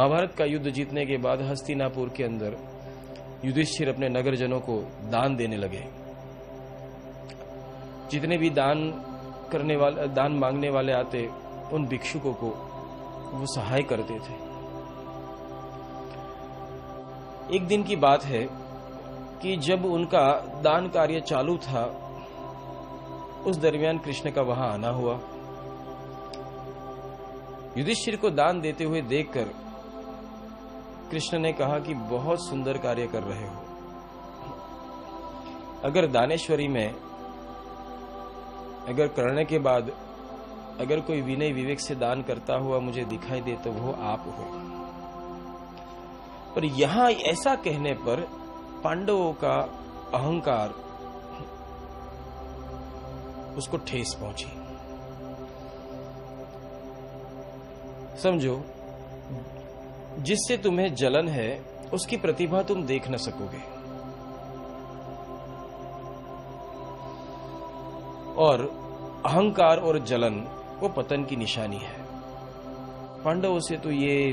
महाभारत का युद्ध जीतने के बाद हस्तिनापुर के अंदर युधिष्ठिर अपने नगरजनों को दान देने लगे। जितने भी दान मांगने वाले आते, उन भिक्षुकों को वो सहाय करते थे। एक दिन की बात है कि जब उनका दान कार्य चालू था, उस दरमियान कृष्ण का वहां आना हुआ। युधिष्ठिर को दान देते हुए देखकर कृष्ण ने कहा कि बहुत सुंदर कार्य कर रहे हो। अगर दानेश्वरी में अगर करने के बाद अगर कोई विनय विवेक से दान करता हुआ मुझे दिखाई दे तो वो आप हो। पर यहां ऐसा कहने पर पांडवों का अहंकार उसको ठेस पहुंची। समझो, जिससे तुम्हें जलन है उसकी प्रतिभा तुम देख न सकोगे, और अहंकार और जलन वो पतन की निशानी है। पांडवों से तो ये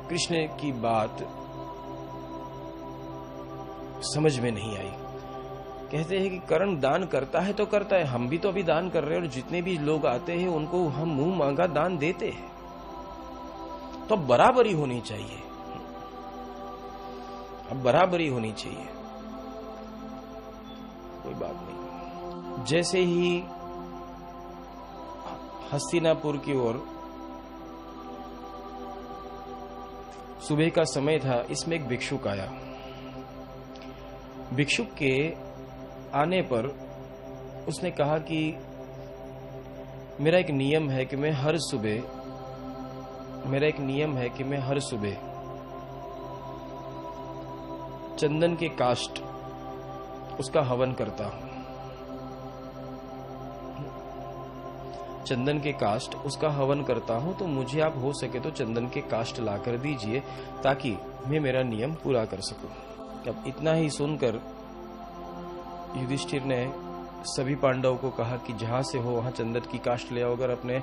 कृष्ण की बात समझ में नहीं आई। कहते हैं कि कर्ण दान करता है तो करता है, हम भी तो अभी दान कर रहे हैं और जितने भी लोग आते हैं उनको हम मुंह मांगा दान देते हैं, तो बराबरी होनी चाहिए। अब बराबरी होनी चाहिए, कोई बात नहीं। जैसे ही हस्तिनापुर की ओर सुबह का समय था, इसमें एक भिक्षुक आया। भिक्षुक के आने पर उसने कहा कि मेरा एक नियम है कि मैं हर सुबह चंदन के काष्ठ उसका हवन करता हूं। चंदन के काष्ठ उसका हवन करता हूं, तो मुझे आप हो सके तो चंदन के काष्ठ लाकर दीजिए ताकि मैं मेरा नियम पूरा कर सकूं। अब इतना ही सुनकर युधिष्ठिर ने सभी पांडवों को कहा कि जहां से हो वहां चंदन की काष्ठ ले आओ। अगर अपने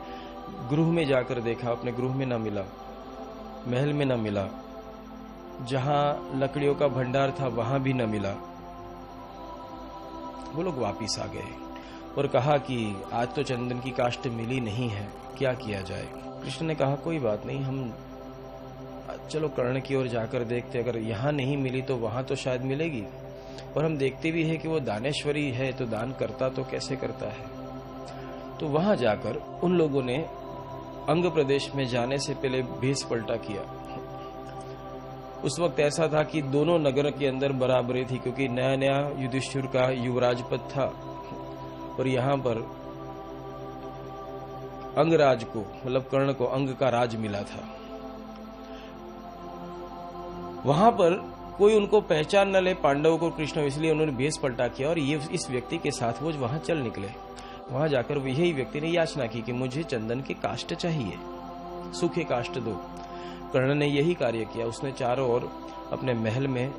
गृह में जाकर देखा, अपने गृह में न मिला, महल में न मिला, जहां लकड़ियों का भंडार था वहां भी न मिला। वो लोग वापिस आ गए और कहा कि आज तो चंदन की काष्ठ मिली नहीं है, क्या किया जाए। कृष्ण ने कहा कोई बात नहीं, हम चलो कर्ण की ओर जाकर देखते, अगर यहां नहीं मिली तो वहां तो शायद मिलेगी। और हम देखते भी है कि वो दानेश्वरी है, तो दान करता तो कैसे करता है। तो वहां जाकर उन लोगों ने अंग प्रदेश में जाने से पहले भेष पलटा किया। उस वक्त ऐसा था कि दोनों नगर के अंदर बराबरी थी, क्योंकि नया नया युधिष्ठिर का युवराज पद था और यहां पर अंगराज को, मतलब कर्ण को अंग का राज मिला था। वहां पर कोई उनको पहचान न ले पांडवों को कृष्ण, इसलिए उन्होंने भेष पलटा किया और ये इस व्यक्ति के साथ वो वहां चल निकले। वहां जाकर यही व्यक्ति ने याचना की कि मुझे चंदन के काष्ठ चाहिए, सूखे काष्ठ दो। कर्ण ने यही कार्य किया। उसने चारों ओर अपने महल में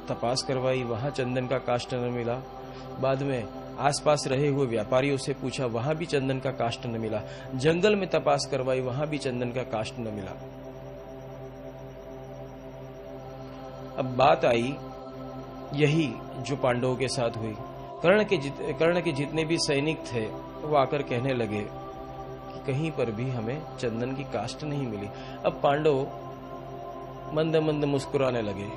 तपास करवाई, वहां चंदन का काष्ठ न मिला। बाद में आसपास रहे हुए व्यापारियों से पूछा, वहां भी चंदन का काष्ठ न मिला। जंगल में तपास करवाई, वहां भी चंदन का काष्ठ न मिला। अब बात आई यही जो पांडवों के साथ हुई। कर्ण के जितने भी सैनिक थे वो आकर कहने लगे कि कहीं पर भी हमें चंदन की काष्ठ नहीं मिली। अब पांडव मंद मंद मुस्कुराने लगे।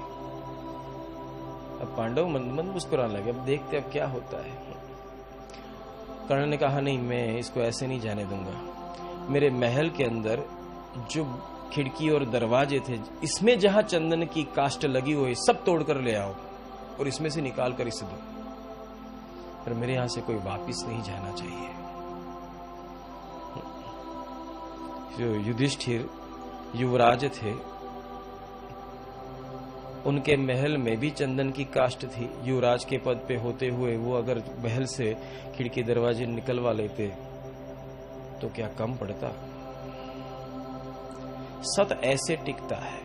अब देखते अब क्या होता है। कर्ण ने कहा नहीं, मैं इसको ऐसे नहीं जाने दूंगा। मेरे महल के अंदर जो खिड़की और दरवाजे थे, इसमें जहां चंदन की काष्ठ लगी हुई सब तोड़कर ले आओ और इसमें से निकाल कर इसे दो, पर मेरे यहां से कोई वापिस नहीं जाना चाहिए। जो युधिष्ठिर युवराज थे, उनके महल में भी चंदन की काष्ठ थी। युवराज के पद पे होते हुए वो अगर महल से खिड़की दरवाजे निकलवा लेते तो क्या कम पड़ता। सत ऐसे टिकता है,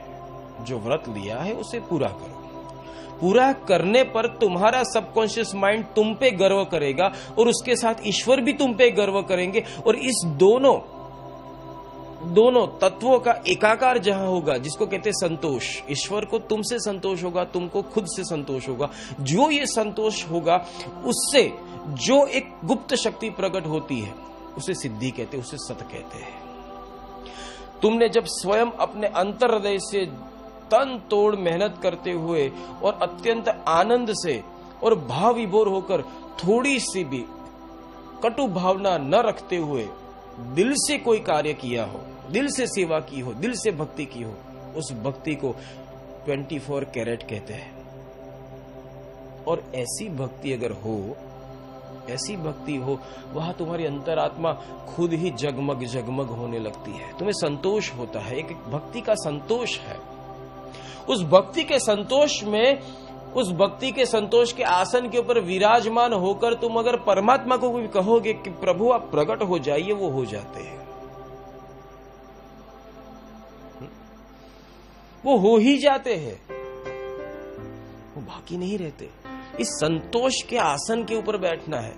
जो व्रत लिया है उसे पूरा करो। पूरा करने पर तुम्हारा सबकॉन्शियस माइंड तुम पे गर्व करेगा और उसके साथ ईश्वर भी तुम पे गर्व करेंगे, और इस दोनों दोनों तत्वों का एकाकार जहां होगा, जिसको कहते हैं संतोष, ईश्वर को तुमसे संतोष होगा, तुमको खुद से संतोष होगा, जो ये संतोष होगा उससे जो एक गुप्त शक्ति प्रकट होती है उसे सिद्धि कहते हैं, उसे सत कहते हैं। तुमने जब स्वयं अपने अंतर हृदय से तन तोड़ मेहनत करते हुए और अत्यंत आनंद से और भाव विभोर होकर थोड़ी सी भी कटु भावना न रखते हुए दिल से कोई कार्य किया हो, दिल से सेवा की हो, दिल से भक्ति की हो, उस भक्ति को 24 कैरेट कहते हैं। और ऐसी भक्ति अगर हो, ऐसी भक्ति हो, वहां तुम्हारी अंतरात्मा खुद ही जगमग जगमग होने लगती है, तुम्हें संतोष होता है, एक भक्ति का संतोष है। उस भक्ति के संतोष में, उस भक्ति के संतोष के आसन के ऊपर विराजमान होकर तुम अगर परमात्मा को भी कहोगे कि प्रभु आप प्रकट हो जाइए, वो हो जाते हैं, वो हो ही जाते हैं, वो बाकी नहीं रहते। इस संतोष के आसन के ऊपर बैठना है।